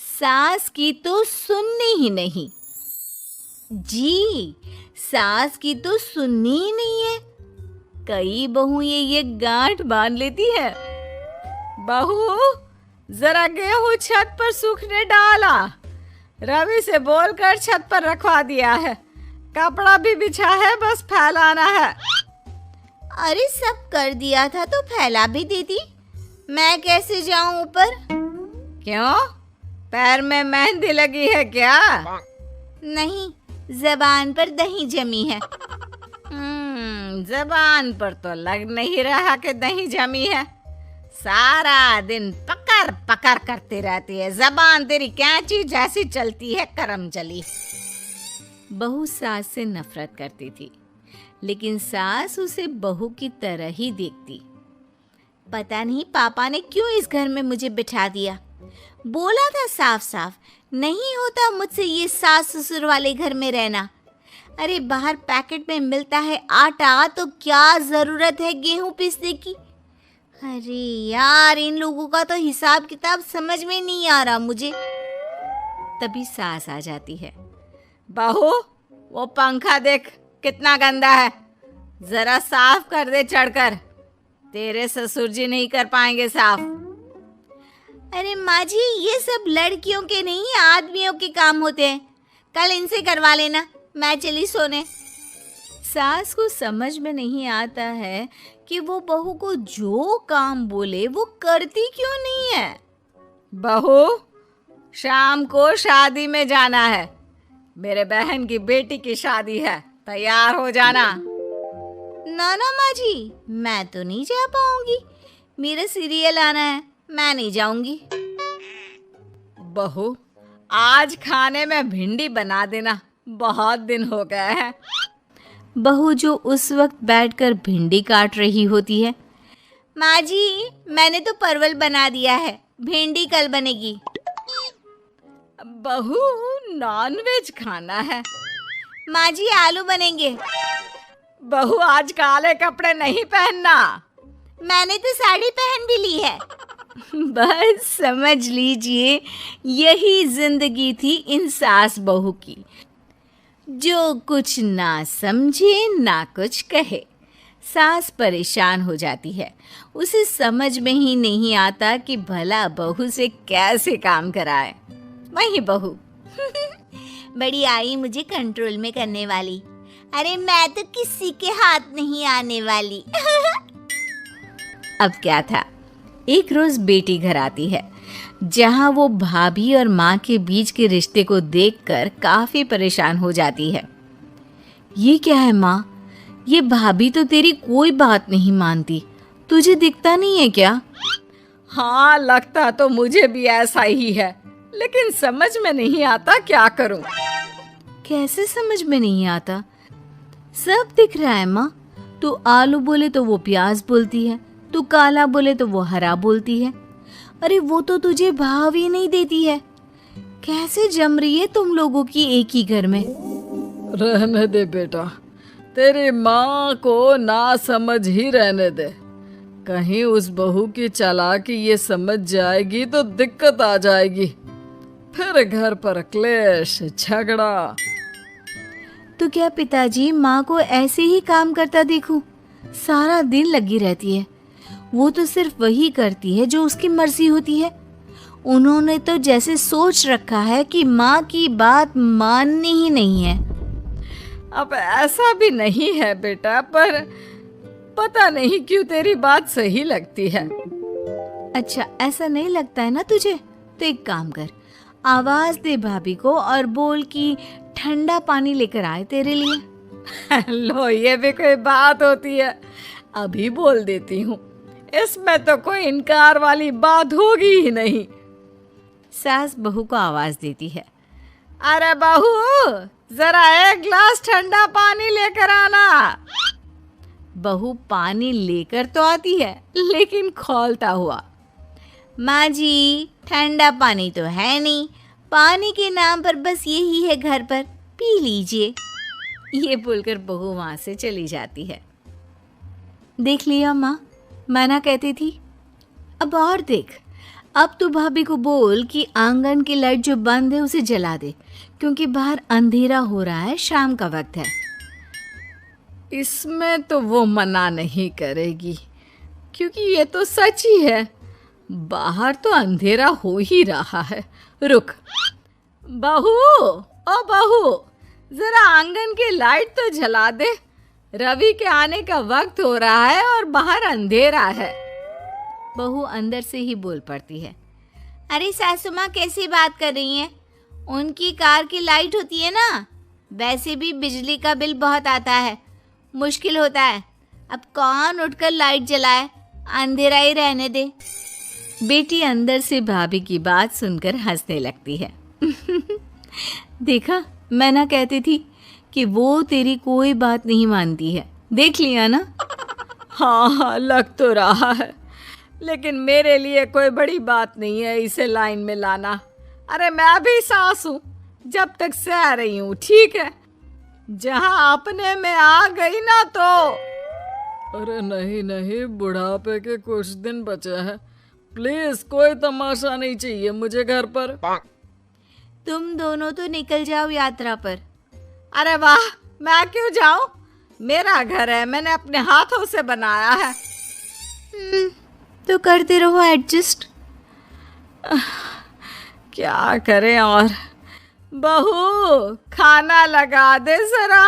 सास की तो सुननी ही नहीं। जी, सास की तो सुननी ही नहीं है। कई बहू ये गांठ बांध लेती है। बहू, जरा गेहूं छत पर सूखने डाला। रवि से बोलकर छत पर रखवा दिया है। कपड़ा भी बिछा है, बस फैलाना है। अरे सब कर दिया था तो फैला भी देती। मैं कैसे जाऊं ऊपर? क्यों, पैर में मेहंदी लगी है क्या? नहीं, जबान पर दही जमी है। जबान पर तो लग नहीं रहा कि दही जमी है। सारा दिन पकड़ पकड़ करती रहती है। जबान तेरी कैंची जैसी चलती है, करम चली। बहू सास से नफरत करती थी, लेकिन सास उसे बहू की तरह ही देखती। पता नहीं पापा ने क्यों इस घर में मुझे बिठा दिया। बोला था साफ साफ, नहीं होता मुझसे ये सास ससुर वाले घर में रहना। अरे बाहर पैकेट में मिलता है आटा, तो क्या जरूरत है गेहूं पीसने की। अरे यार, इन लोगों का तो हिसाब किताब समझ में नहीं आ रहा मुझे। तभी सास आ जाती है। बहू, वो पंखा देख कितना गंदा है, जरा साफ कर दे चढ़कर। तेरे ससुर जी नहीं कर पाएंगे साफ। अरे माँ जी, ये सब लड़कियों के नहीं आदमियों के काम होते हैं। कल इनसे करवा लेना, मैं चली सोने। सास को समझ में नहीं आता है कि वो बहू को जो काम बोले वो करती क्यों नहीं है। बहू, शाम को शादी में जाना है। मेरे बहन की बेटी की शादी है, तैयार हो जाना। ना ना माँ जी, मैं तो नहीं जा पाऊंगी। मेरा सीरियल आना है, मैं नहीं जाऊंगी। बहू, आज खाने में भिंडी बना देना, बहुत दिन हो गए हैं। बहू जो उस वक्त बैठकर भिंडी काट रही होती है। माँ जी, मैंने तो परवल बना दिया है, भिंडी कल बनेगी। बहू, नॉनवेज खाना है। माँ जी, आलू बनेंगे। बहू, आज काले कपड़े नहीं पहनना। मैंने तो साड़ी पहन भी ली है। बस समझ लीजिए, यही जिंदगी थी इन सास बहू की, जो कुछ ना समझे ना कुछ कहे। सास परेशान हो जाती है। उसे समझ में ही नहीं आता कि भला बहू से कैसे काम कराए। वही बहू बड़ी आई मुझे कंट्रोल में करने वाली। अरे मैं तो किसी के हाथ नहीं आने वाली। अब क्या था, एक रोज बेटी घर आती है, जहां वो भाभी और माँ के बीच के रिश्ते को देखकर काफी परेशान हो जाती है। ये क्या है माँ, ये भाभी तो तेरी कोई बात नहीं मानती, तुझे दिखता नहीं है क्या? हाँ, लगता तो मुझे भी ऐसा ही है, लेकिन समझ में नहीं आता क्या करूं। कैसे समझ में नहीं आता? सब दिख रहा है माँ। तू आलू बोले तो वो प्याज बोलती है, तू काला बोले तो वो हरा बोलती है। अरे वो तो तुझे भाव ही नहीं देती है। कैसे जम रही है तुम लोगों की एक ही घर में? रहने दे बेटा, तेरी माँ को ना समझ ही रहने दे। कहीं उस बहू की चालाकी ये समझ जाएगी तो दिक्कत आ जाएगी, फिर घर पर क्लेश झगड़ा। तो क्या पिताजी माँ को ऐसे ही काम करता देखूं? सारा दिन लगी रहती है। वो तो सिर्फ वही करती है जो उसकी मर्जी होती है। उन्होंने तो जैसे सोच रखा है कि माँ की बात माननी ही नहीं है। अब ऐसा भी नहीं है बेटा, पर पता नहीं क्यों तेरी बात सही लगती है। अच्छा, ऐसा नहीं लगता है ना तुझे? तो एक काम कर, आवाज दे भाभी को और बोल कि ठंडा पानी लेकर आए तेरे लिए। लो, ये भी कोई बात होती है? अभी बोल देती हूँ, इसमें तो कोई इनकार वाली बात होगी ही नहीं। सास बहू को आवाज देती है। अरे बहू, जरा एक गिलास ठंडा पानी लेकर आना। बहू पानी लेकर तो आती है, लेकिन खौलता हुआ। माँ जी, ठंडा पानी तो है नहीं, पानी के नाम पर बस यही है घर पर, पी लीजिए। ये बोलकर बहू वहां से चली जाती है। देख लिया माँ, मैं ना कहती थी। अब और देख, अब तो भाभी को बोल कि आंगन की लाइट जो बंद है उसे जला दे, क्योंकि बाहर अंधेरा हो रहा है, शाम का वक्त है। इसमें तो वो मना नहीं करेगी, क्योंकि ये तो सच ही है, बाहर तो अंधेरा हो ही रहा है। रुक बहू, ओ बहू, जरा आंगन की लाइट तो जला दे, रवि के आने का वक्त हो रहा है और बाहर अंधेरा है। बहू अंदर से ही बोल पड़ती है। अरे सासू माँ कैसी बात कर रही हैं? उनकी कार की लाइट होती है ना, वैसे भी बिजली का बिल बहुत आता है, मुश्किल होता है। अब कौन उठकर लाइट जलाए, अंधेरा ही रहने दे। बेटी अंदर से भाभी की बात सुनकर हंसने लगती है। देखा, मैं ना कहती थी कि वो तेरी कोई बात नहीं मानती है, देख लिया ना। हाँ, लग तो रहा है, लेकिन मेरे लिए कोई बड़ी बात नहीं है इसे लाइन में लाना। अरे मैं भी सास हूँ, जब तक सह रही हूँ, ठीक है। जहाँ अपने में आ गई ना तो। अरे नहीं नहीं, बुढ़ापे के कुछ दिन बचे हैं, प्लीज कोई तमाशा नहीं चाहिए मुझे घर पर। तुम दोनों तो निकल जाओ यात्रा पर। अरे वाह, मैं क्यों जाऊं? मेरा घर है, मैंने अपने हाथों से बनाया है। तो करते रहो एडजस्ट। क्या करें और। बहू, खाना लगा दे जरा।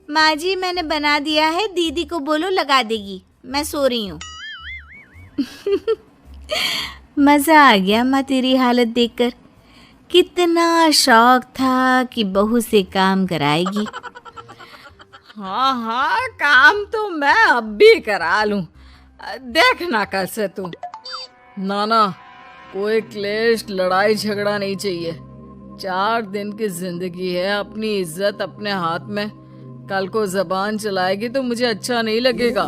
माँ जी, मैंने बना दिया है, दीदी को बोलो लगा देगी, मैं सो रही हूँ। मज़ा आ गया माँ तेरी हालत देखकर। कितना शौक था कि बहू से काम कराएगी। हाँ हाँ, काम तो मैं अब भी करा लूं, देखना कैसे तू। नाना, कोई क्लेश लड़ाई झगड़ा नहीं चाहिए। 4 दिन की जिंदगी है, अपनी इज्जत अपने हाथ में। कल को जबान चलाएगी तो मुझे अच्छा नहीं लगेगा।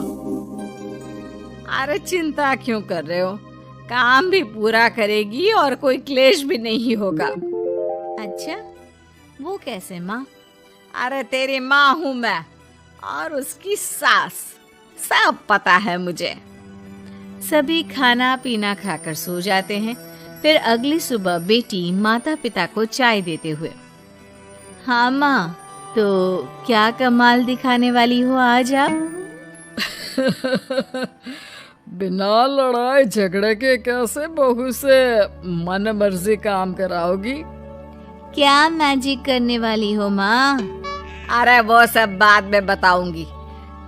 अरे चिंता क्यों कर रहे हो, काम भी पूरा करेगी और कोई क्लेश भी नहीं होगा। अच्छा, वो कैसे माँ? अरे तेरी माँ हूँ मैं और उसकी सास, सब पता है मुझे। सभी खाना पीना खाकर सो जाते हैं। फिर अगली सुबह बेटी माता पिता को चाय देते हुए, हाँ माँ, तो क्या कमाल दिखाने वाली हो आज आप? बिना लड़ाई झगड़े के कैसे बहू से मन मर्जी काम कराओगी? क्या मैजिक करने वाली हो माँ? अरे वो सब बाद में बताऊंगी,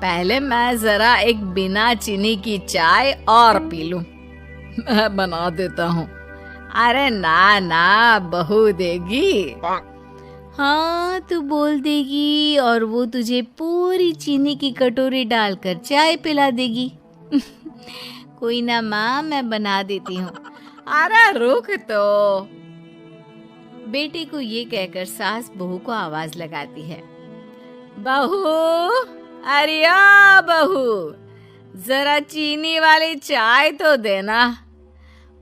पहले मैं जरा एक बिना चीनी की चाय और पी लूं। मैं बना देता हूँ। अरे ना ना, बहू देगी। हाँ, तू बोल देगी और वो तुझे पूरी चीनी की कटोरी डालकर चाय पिला देगी। कोई ना माँ, मैं बना देती हूँ। अरे रुक तो। बेटे को ये कहकर सास बहू को आवाज लगाती है। बहू, अरे आ बहू, जरा चीनी वाली चाय तो देना।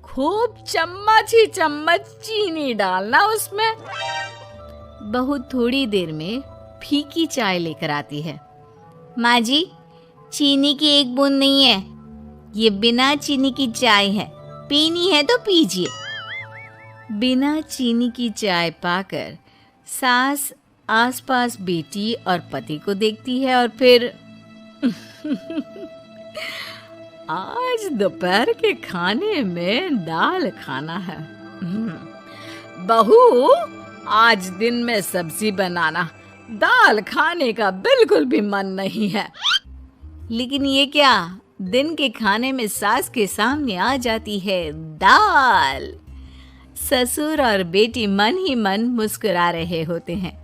खूब चम्मच ही चम्मच चीनी डालना उसमें। बहू थोड़ी देर में फीकी चाय लेकर आती है। माँ जी, चीनी की एक बूंद नहीं है, ये बिना चीनी की चाय है, पीनी है तो पीजिए। बिना चीनी की चाय पाकर सास आसपास बेटी और पति को देखती है और फिर आज दोपहर के खाने में दाल खाना है। बहू, आज दिन में सब्जी बनाना, दाल खाने का बिल्कुल भी मन नहीं है। लेकिन ये क्या, दिन के खाने में सास के सामने आ जाती है दाल। ससुर और बेटी मन ही मन मुस्कुरा रहे होते हैं।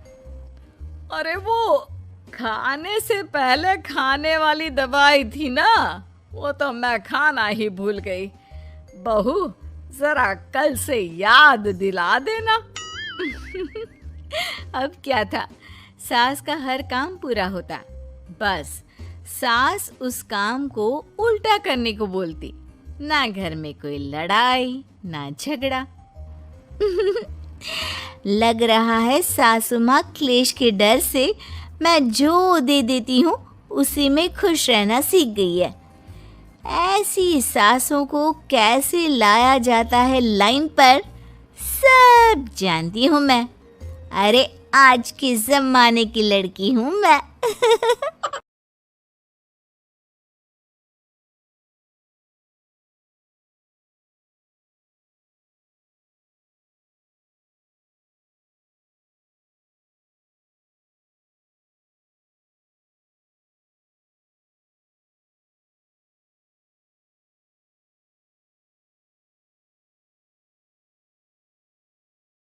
अरे वो खाने से पहले खाने वाली दवाई थी ना, वो तो मैं खाना ही भूल गई। बहू, जरा कल से याद दिला देना। अब क्या था, सास का हर काम पूरा होता, बस सास उस काम को उल्टा करने को बोलती। ना घर में कोई लड़ाई, ना झगड़ा। लग रहा है सासू माँ क्लेश के डर से मैं जो दे देती हूँ उसी में खुश रहना सीख गई है। ऐसी सासों को कैसे लाया जाता है लाइन पर, सब जानती हूँ मैं। अरे आज के जमाने की लड़की हूँ मैं।